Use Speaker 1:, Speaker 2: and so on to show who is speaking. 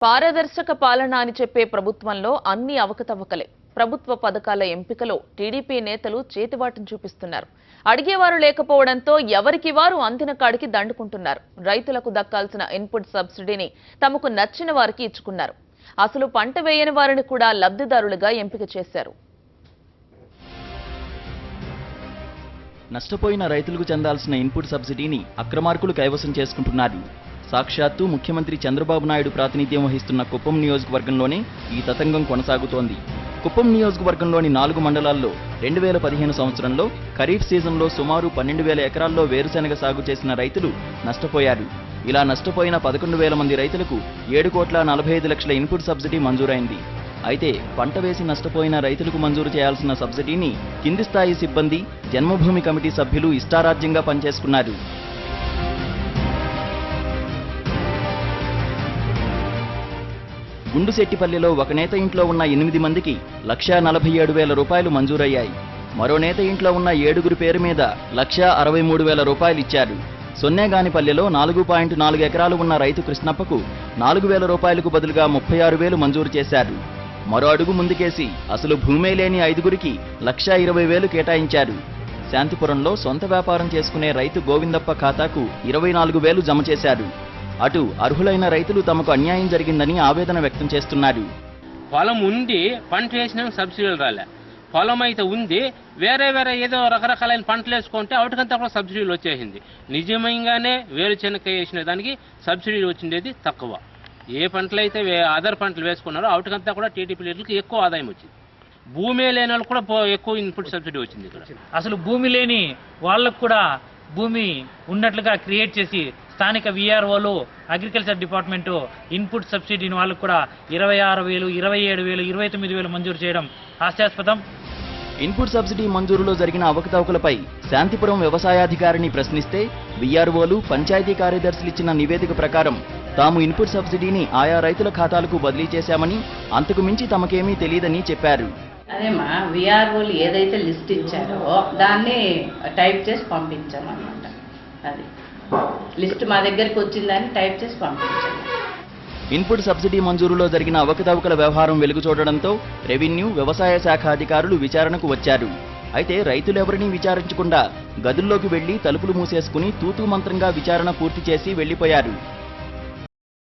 Speaker 1: పారదర్శక పాలన అని చెప్పే ప్రభుత్వంలో అన్ని అవకతవకలే. ప్రభుత్వ పథకాల ఎంపికలో టీడీపీ నేతలు చేతివాటం చూపిస్తున్నారు. అడిగేవారు లేకపోవడంతో ఎవరికి వారు అందిన కాడికి దండుకుంటున్నారు. రైతులకు దక్కాల్సిన ఇన్పుట్ సబ్సిడీని తమకు నచ్చిన వారికి ఇచ్చుకున్నారు. అసలు పంట వేయని వారిని కూడా లబ్ధిదారులుగా ఎంపిక చేశారు.
Speaker 2: నష్టపోయిన రైతులకు చెందాల్సిన ఇన్పుట్ సబ్సిడీని అక్రమార్కులు కైవసం చేసుకుంటున్నారు. సాక్షాత్తు ముఖ్యమంత్రి చంద్రబాబు నాయుడు ప్రాతినిధ్యం వహిస్తున్న కుప్పం నియోజకవర్గంలోనే ఈ తతంగం కొనసాగుతోంది. కుప్పం నియోజకవర్గంలోని 4 మండలాల్లో 2015 సంవత్సరంలో ఖరీఫ్ సీజన్లో సుమారు 12,000 ఎకరాల్లో వేరుశెనగ సాగు చేసిన రైతులు నష్టపోయారు. ఇలా నష్టపోయిన 11,000 మంది రైతులకు 7,45,00,000 ఇన్పుట్ సబ్సిడీ మంజూరైంది. అయితే పంట వేసి నష్టపోయిన రైతులకు మంజూరు చేయాల్సిన సబ్సిడీని కింది స్థాయి సిబ్బంది, జన్మభూమి కమిటీ సభ్యులు ఇష్టారాజ్యంగా పనిచేసుకున్నారు. గుండుశెట్టిపల్లిలో ఒక నేత ఇంట్లో ఉన్న 8 మందికి 1,47,000 రూపాయలు మంజూరయ్యాయి. మరో నేత ఇంట్లో ఉన్న 7 పేరు మీద 1,63,000 రూపాయలు ఇచ్చారు. సొన్నేగానిపల్లెలో 4.4 ఎకరాలు ఉన్న రైతు కృష్ణప్పకు 4,000 రూపాయలకు బదులుగా 36,000 మంజూరు చేశారు. మరో అడుగు ముందుకేసి అసలు భూమే లేని 5 1,20,000 కేటాయించారు. శాంతిపురంలో సొంత వ్యాపారం చేసుకునే రైతు గోవిందప్ప ఖాతాకు 24,000 జమ చేశారు. అటు అర్హులైన రైతులు తమకు అన్యాయం జరిగిందని ఆవేదన వ్యక్తం చేస్తున్నారు.
Speaker 3: పొలం ఉండి పంట వేసినా సబ్సిడీలు రాలే, పొలం అయితే ఉంది వేరే ఏదో రకరకాలైన పంటలు వేసుకుంటే వాటికంతా కూడా సబ్సిడీలు వచ్చేసింది. నిజంగానే వేరుశెనగ వేసిన దానికి సబ్సిడీలు వచ్చిండేది తక్కువ. ఏ పంటలు అయితే అదర్ పంటలు వేసుకున్నారో వాటికంతా కూడా టీడీపీ లీడర్లకు ఎక్కువ ఆదాయం వచ్చింది. భూమి లేని వాళ్ళకి కూడా ఎక్కువ ఇన్పుట్ సబ్సిడీ వచ్చింది. ఇక్కడ
Speaker 4: అసలు భూమి లేని వాళ్ళకు కూడా భూమి ఉన్నట్లుగా క్రియేట్ చేసి స్థానిక విఆర్ఓలు, అగ్రికల్చర్ డిపార్ట్మెంటు ఇన్పుట్ సబ్సిడీని వాళ్ళకు కూడా 26,000, 27,000, 29,000 మంజూరు చేయడం హాస్యాస్పదం.
Speaker 2: ఇన్పుట్ సబ్సిడీ మంజూరులో జరిగిన అవకతవకలపై శాంతిపురం వ్యవసాయాధికారిని ప్రశ్నిస్తే విఆర్ఓలు, పంచాయతీ కార్యదర్శులు ఇచ్చిన నివేదిక ప్రకారం తాము ఇన్పుట్ సబ్సిడీని ఆయా రైతుల ఖాతాలకు బదిలీ చేశామని, అంతకు మించి తమకేమీ తెలియదని చెప్పారు.
Speaker 5: అదేమా విఆర్ఓలు ఏదైతే లిస్ట్ ఇచ్చారో దాన్ని టైప్ చేసి పంపించామన్నమాట. అది లిస్ట్ మా దగ్గరికి వచ్చిందని టైప్ చేసి పంపించాము.
Speaker 2: ఇన్పుట్ సబ్సిడీ మంజూరులో జరిగిన అవకతవకల వ్యవహారం వెలుగు చూడడంతో రెవెన్యూ, వ్యవసాయ శాఖ అధికారులు విచారణకు వచ్చారు. అయితే రైతులెవరినీ విచారించకుండా గదుల్లోకి వెళ్లి తలుపులు మూసేసుకుని తూతూ మంత్రంగా విచారణ పూర్తి చేసి వెళ్లిపోయారు.